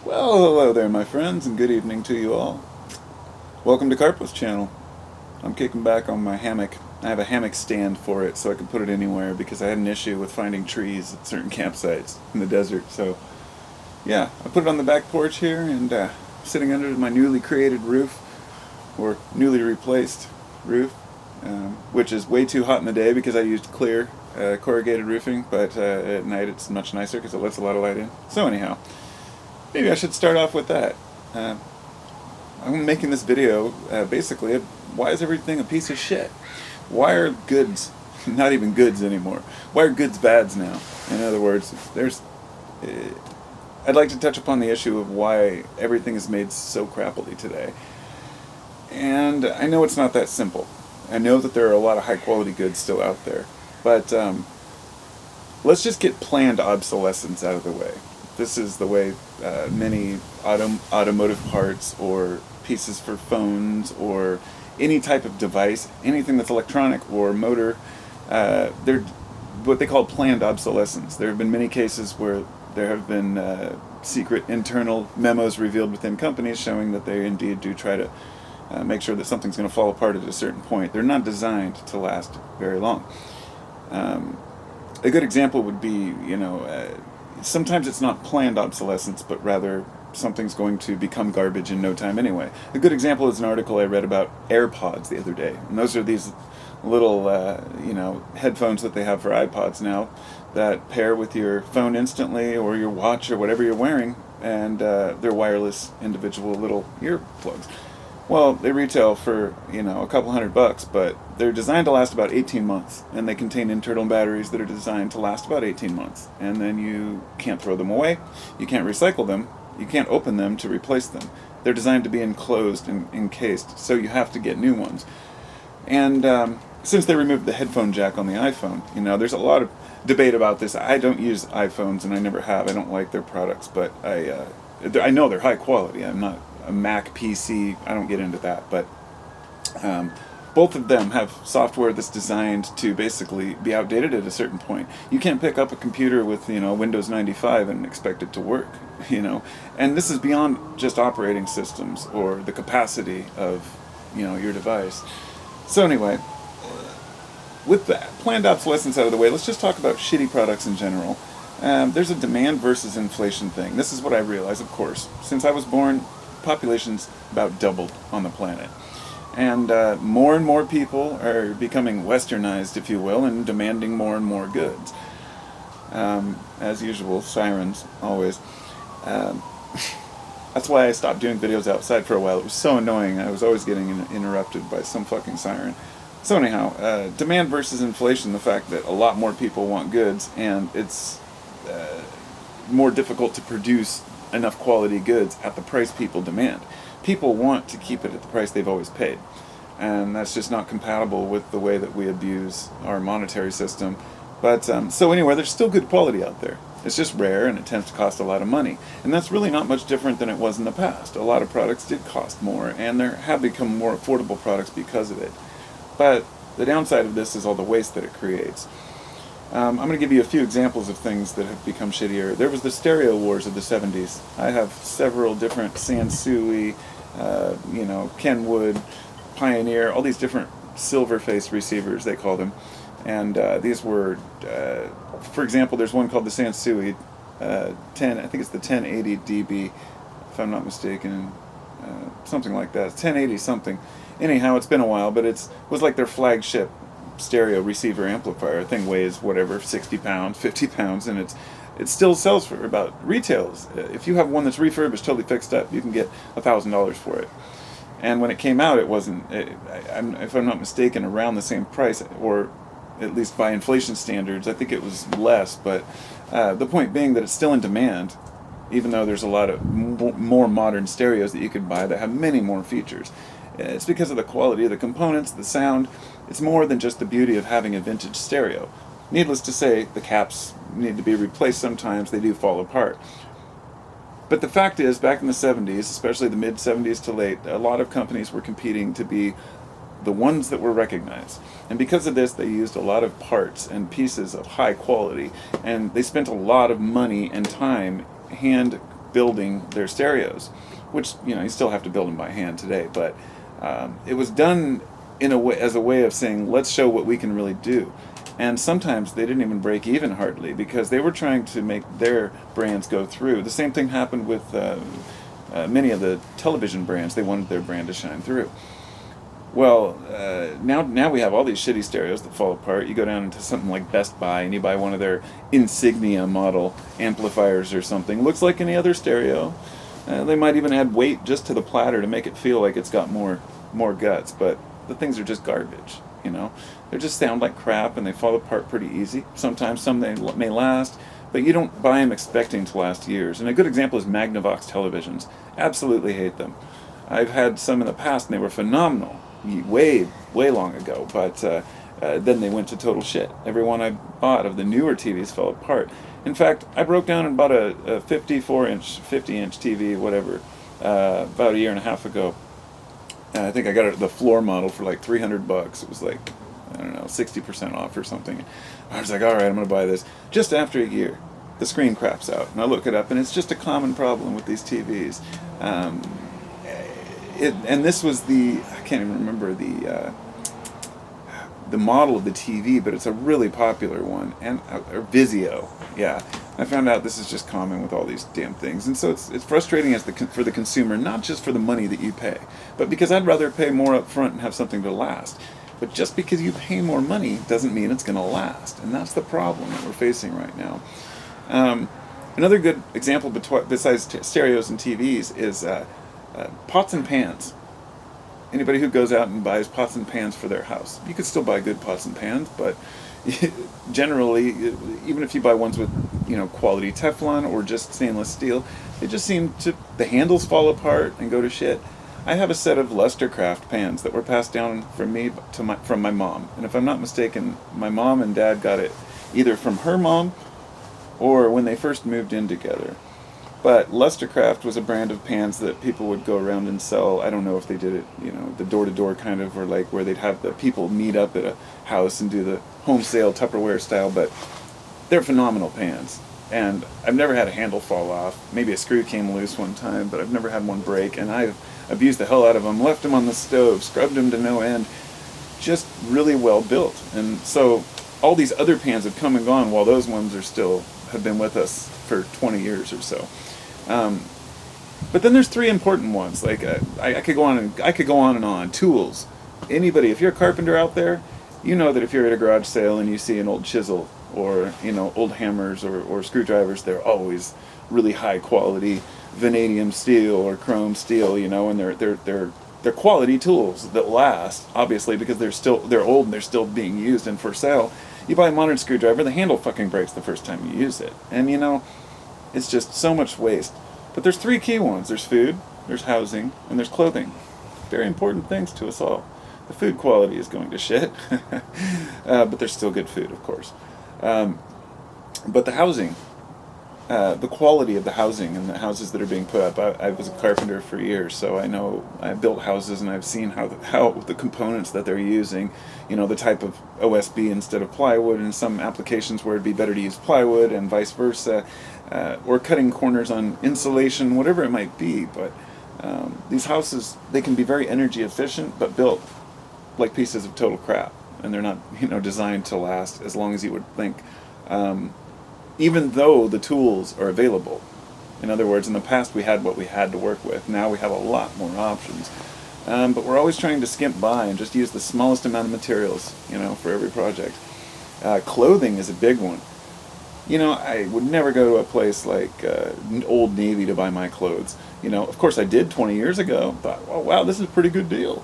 Well, hello there, my friends, and good evening to you all. Welcome to Carpo's channel. I'm kicking back on my hammock. I have a hammock stand for it so I can put it anywhere because I had an issue with finding trees at certain campsites in the desert. So, yeah, I put it on the back porch here and sitting under my newly created roof, or newly replaced roof, which is way too hot in the day because I used clear corrugated roofing, but at night it's much nicer because it lets a lot of light in. So, anyhow. Maybe I should start off with that. I'm making this video basically of why is everything a piece of shit? Why are goods not even goods anymore? Why are goods bads now? In other words, I'd like to touch upon the issue of why everything is made so crappily today. And I know it's not that simple. I know that there are a lot of high quality goods still out there. But let's just get planned obsolescence out of the way. This is the way many automotive parts or pieces for phones or any type of device, anything that's electronic or motor, they're what they call planned obsolescence. There have been many cases where there have been secret internal memos revealed within companies showing that they indeed do try to make sure that something's going to fall apart at a certain point. They're not designed to last very long. A good example would be, sometimes it's not planned obsolescence, but rather something's going to become garbage in no time anyway. A good example is an article I read about AirPods the other day. And those are these little, headphones that they have for iPods now that pair with your phone instantly or your watch or whatever you're wearing, and they're wireless individual little earplugs. Well, they retail for, a couple $100, but they're designed to last about 18 months, and they contain internal batteries that are designed to last about 18 months. And then you can't throw them away, you can't recycle them, you can't open them to replace them. They're designed to be enclosed and encased, so you have to get new ones. And since they removed the headphone jack on the iPhone, there's a lot of debate about this. I don't use iPhones, and I never have. I don't like their products, but I know they're high quality. I'm not a Mac PC, I don't get into that, but both of them have software that's designed to basically be outdated at a certain point. You can't pick up a computer with Windows 95 and expect it to work, and this is beyond just operating systems or the capacity of your device. So anyway, with that planned obsolescence out of the way, let's just talk about shitty products in general. There's a demand versus inflation thing. This is what I realize, of course. Since I was born, population's about doubled on the planet. And more and more people are becoming westernized, if you will, and demanding more and more goods. As usual, sirens, always. That's why I stopped doing videos outside for a while. It was so annoying. I was always getting interrupted by some fucking siren. So anyhow, demand versus inflation, the fact that a lot more people want goods, and it's more difficult to produce enough quality goods at the price people demand. People want to keep it at the price they've always paid, and that's just not compatible with the way that we abuse our monetary system. But so anyway, there's still good quality out there. It's just rare, and it tends to cost a lot of money, and that's really not much different than it was in the past. A lot of products did cost more, and there have become more affordable products because of it. But the downside of this is all the waste that it creates. I'm going to give you a few examples of things that have become shittier. There was the stereo wars of the 70s. I have several different Sansui, Kenwood, Pioneer, all these different silver-face receivers, they call them. And these were, for example, there's one called the Sansui 10, I think it's the 1080 dB, if I'm not mistaken, something like that. 1080 something. Anyhow, it's been a while, but it was like their flagship stereo receiver amplifier. Thing weighs whatever, 60 pounds, 50 pounds, and it still sells for about retails. If you have one that's refurbished, totally fixed up, you can get $1,000 for it. And when it came out, it wasn't, if I'm not mistaken, around the same price, or at least by inflation standards, I think it was less, but the point being that it's still in demand, even though there's a lot of more modern stereos that you could buy that have many more features. It's because of the quality of the components, the sound. It's more than just the beauty of having a vintage stereo. Needless to say, the caps need to be replaced sometimes. They do fall apart. But the fact is, back in the 70s, especially the mid-70s to late, a lot of companies were competing to be the ones that were recognized. And because of this, they used a lot of parts and pieces of high quality, and they spent a lot of money and time hand building their stereos, which, you still have to build them by hand today, but it was done in a way, as a way of saying, let's show what we can really do. And sometimes they didn't even break even hardly because they were trying to make their brands go through. The same thing happened with many of the television brands. They wanted their brand to shine through. Well, now we have all these shitty stereos that fall apart. You go down into something like Best Buy and you buy one of their Insignia model amplifiers or something. Looks like any other stereo. They might even add weight just to the platter to make it feel like it's got more guts, but the things are just garbage, They just sound like crap and they fall apart pretty easy. Sometimes some they may last, but you don't buy them expecting to last years. And a good example is Magnavox televisions. Absolutely hate them. I've had some in the past and they were phenomenal, way long ago, but then they went to total shit. Every one I bought of the newer TVs fell apart. In fact, I broke down and bought a 54-inch, 50-inch TV, whatever, about a year and a half ago. I think I got the floor model for like $300. It was like, I don't know, 60% off or something. I was like, all right, I'm going to buy this. Just after a year, the screen craps out. And I look it up, and it's just a common problem with these TVs. And this was I can't even remember the model of the TV, but it's a really popular one, and or Vizio, yeah. I found out this is just common with all these damn things, and so it's frustrating for the consumer, not just for the money that you pay, but because I'd rather pay more up front and have something to last. But just because you pay more money doesn't mean it's going to last, and that's the problem that we're facing right now. Another good example besides stereos and TVs is pots and pans. Anybody who goes out and buys pots and pans for their house, you could still buy good pots and pans, but generally, even if you buy ones with quality Teflon or just stainless steel, the handles fall apart and go to shit. I have a set of Lustercraft pans that were passed down from me from my mom, and if I'm not mistaken, my mom and dad got it either from her mom or when they first moved in together. But Lustercraft was a brand of pans that people would go around and sell. I don't know if they did it, the door-to-door kind of, or like where they'd have the people meet up at a house and do the home sale Tupperware style, but they're phenomenal pans. And I've never had a handle fall off. Maybe a screw came loose one time, but I've never had one break. And I've abused the hell out of them, left them on the stove, scrubbed them to no end. Just really well built. And so all these other pans have come and gone while those ones have been with us for 20 years or so. But then there's three important ones. Like I could go on and on. Tools. Anybody, if you're a carpenter out there, you know that if you're at a garage sale and you see an old chisel or old hammers or screwdrivers, they're always really high quality vanadium steel or chrome steel, and they're quality tools that last, obviously, because they're old and they're still being used and for sale. You buy a modern screwdriver, the handle fucking breaks the first time you use it, and it's just so much waste. But there's three key ones. There's food, there's housing, and there's clothing. Very important things to us all. The food quality is going to shit, but there's still good food, of course. But the housing, the quality of the housing and the houses that are being put up. I was a carpenter for years, so I know I've built houses and I've seen how the components that they're using, the type of OSB instead of plywood, in some applications where it'd be better to use plywood and vice versa, or cutting corners on insulation, whatever it might be. But these houses, they can be very energy efficient, but built like pieces of total crap, and they're not designed to last as long as you would think. Even though the tools are available. In other words, in the past we had what we had to work with. Now we have a lot more options. But we're always trying to skimp by and just use the smallest amount of materials, for every project. Clothing is a big one. I would never go to a place like Old Navy to buy my clothes. Of course I did 20 years ago. Thought, oh wow, this is a pretty good deal.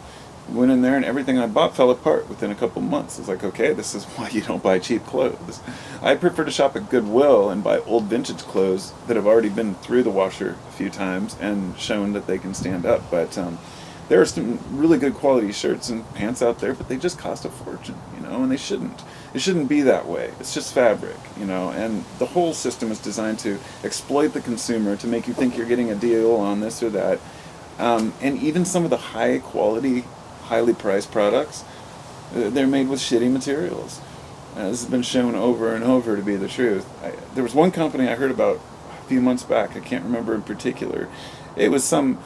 Went in there and everything I bought fell apart within a couple months. It's like, okay, this is why you don't buy cheap clothes. I prefer to shop at Goodwill and buy old vintage clothes that have already been through the washer a few times and shown that they can stand up. But there are some really good quality shirts and pants out there, but they just cost a fortune, and they shouldn't. It shouldn't be that way. It's just fabric, and the whole system is designed to exploit the consumer, to make you think you're getting a deal on this or that. And even some of the high quality, highly priced products, they're made with shitty materials. This has been shown over and over to be the truth. There was one company I heard about a few months back. I can't remember in particular. It was some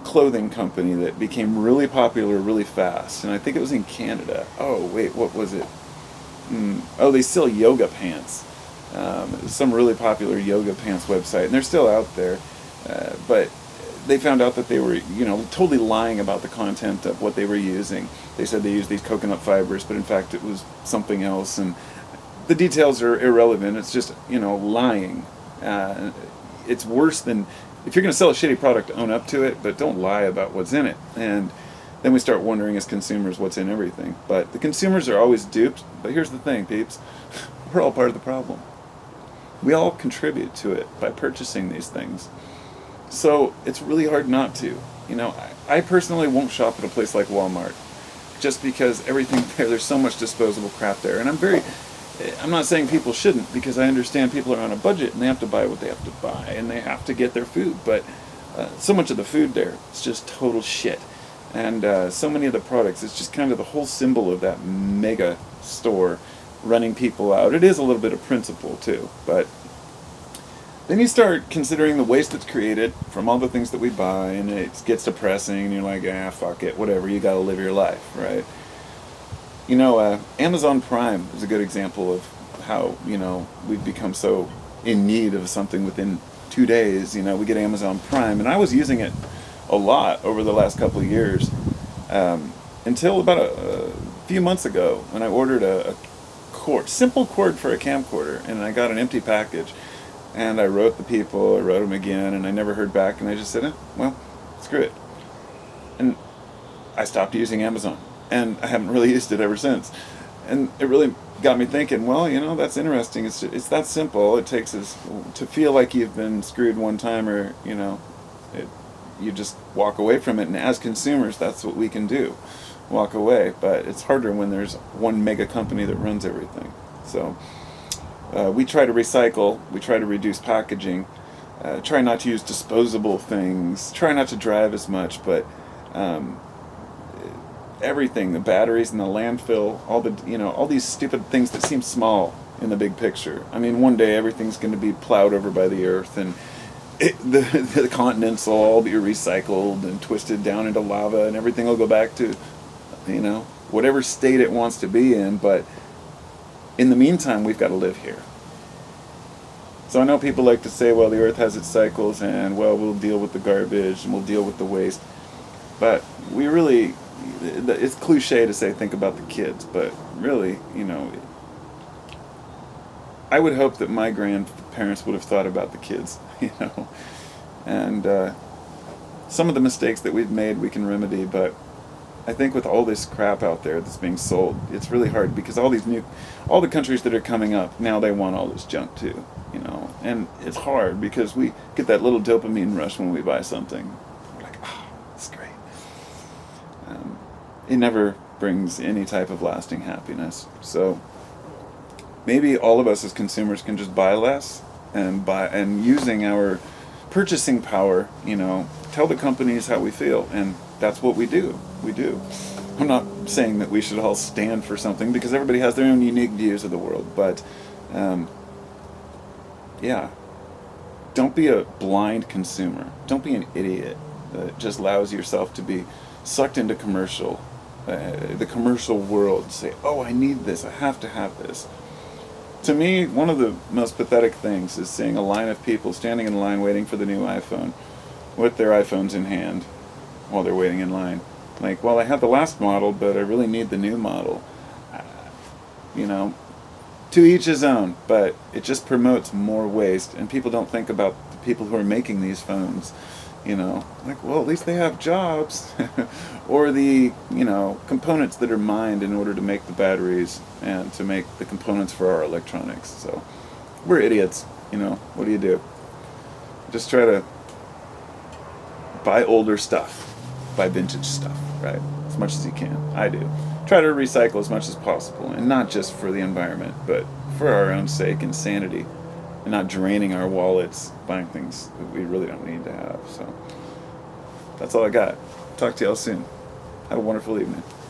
clothing company that became really popular really fast, and I think it was in Canada. Oh wait, what was it? Oh, they sell yoga pants. It was some really popular yoga pants website, and they're still out there. But they found out that they were, totally lying about the content of what they were using. They said they used these coconut fibers, but in fact it was something else, and the details are irrelevant. It's just, lying. It's worse than, if you're going to sell a shitty product, own up to it, but don't lie about what's in it. And then we start wondering as consumers what's in everything. But the consumers are always duped. But here's the thing, peeps. We're all part of the problem. We all contribute to it by purchasing these things. So it's really hard not to. I personally won't shop at a place like Walmart just because everything there's so much disposable crap there. And I'm not saying people shouldn't, because I understand people are on a budget and they have to buy what they have to buy and they have to get their food. But so much of the food there is just total shit. And so many of the products, it's just kind of the whole symbol of that mega store running people out. It is a little bit of principle too, but then you start considering the waste that's created from all the things that we buy, and it gets depressing, and you're like, fuck it, whatever, you gotta live your life, right? Amazon Prime is a good example of how, we've become so in need of something within 2 days. We get Amazon Prime, and I was using it a lot over the last couple of years, until about a few months ago when I ordered a simple cord for a camcorder, and I got an empty package. And I wrote the people, I wrote them again, and I never heard back, and I just said, well, screw it. And I stopped using Amazon, and I haven't really used it ever since. And it really got me thinking, well, that's interesting. It's that simple. It takes us to feel like you've been screwed one time, or, you just walk away from it. And as consumers, that's what we can do, walk away. But it's harder when there's one mega company that runs everything. So we try to recycle, we try to reduce packaging, try not to use disposable things, try not to drive as much, but everything, the batteries in the landfill, all these stupid things that seem small in the big picture. I mean, one day everything's going to be plowed over by the earth, and the continents will all be recycled and twisted down into lava, and everything will go back to, whatever state it wants to be in, but in the meantime, we've got to live here. So I know people like to say, well, the earth has its cycles, and, well, we'll deal with the garbage, and we'll deal with the waste. But we really, it's cliche to say think about the kids, but really, I would hope that my grandparents would have thought about the kids, And some of the mistakes that we've made we can remedy, but I think with all this crap out there that's being sold, it's really hard, because all the countries that are coming up, now they want all this junk too, and it's hard because we get that little dopamine rush when we buy something. We're like, it's great. It never brings any type of lasting happiness. So maybe all of us as consumers can just buy less and using our purchasing power, tell the companies how we feel, and that's what we do. We do. I'm not saying that we should all stand for something, because everybody has their own unique views of the world, but don't be a blind consumer. Don't be an idiot that just allows yourself to be sucked into the commercial world. Say, I need this, I have to have this. To me, one of the most pathetic things is seeing a line of people standing in line waiting for the new iPhone with their iPhones in hand while they're waiting in line. Like, well, I have the last model, but I really need the new model. To each his own, but it just promotes more waste, and people don't think about the people who are making these phones. Like, well, at least they have jobs. Or the, components that are mined in order to make the batteries and to make the components for our electronics. So we're idiots, what do? Just try to buy older stuff, buy vintage stuff, right? As much as you can. I do. Try to recycle as much as possible, and not just for the environment, but for our own sake and sanity, and not draining our wallets buying things that we really don't need to have. So that's all I got. Talk to y'all soon. Have a wonderful evening.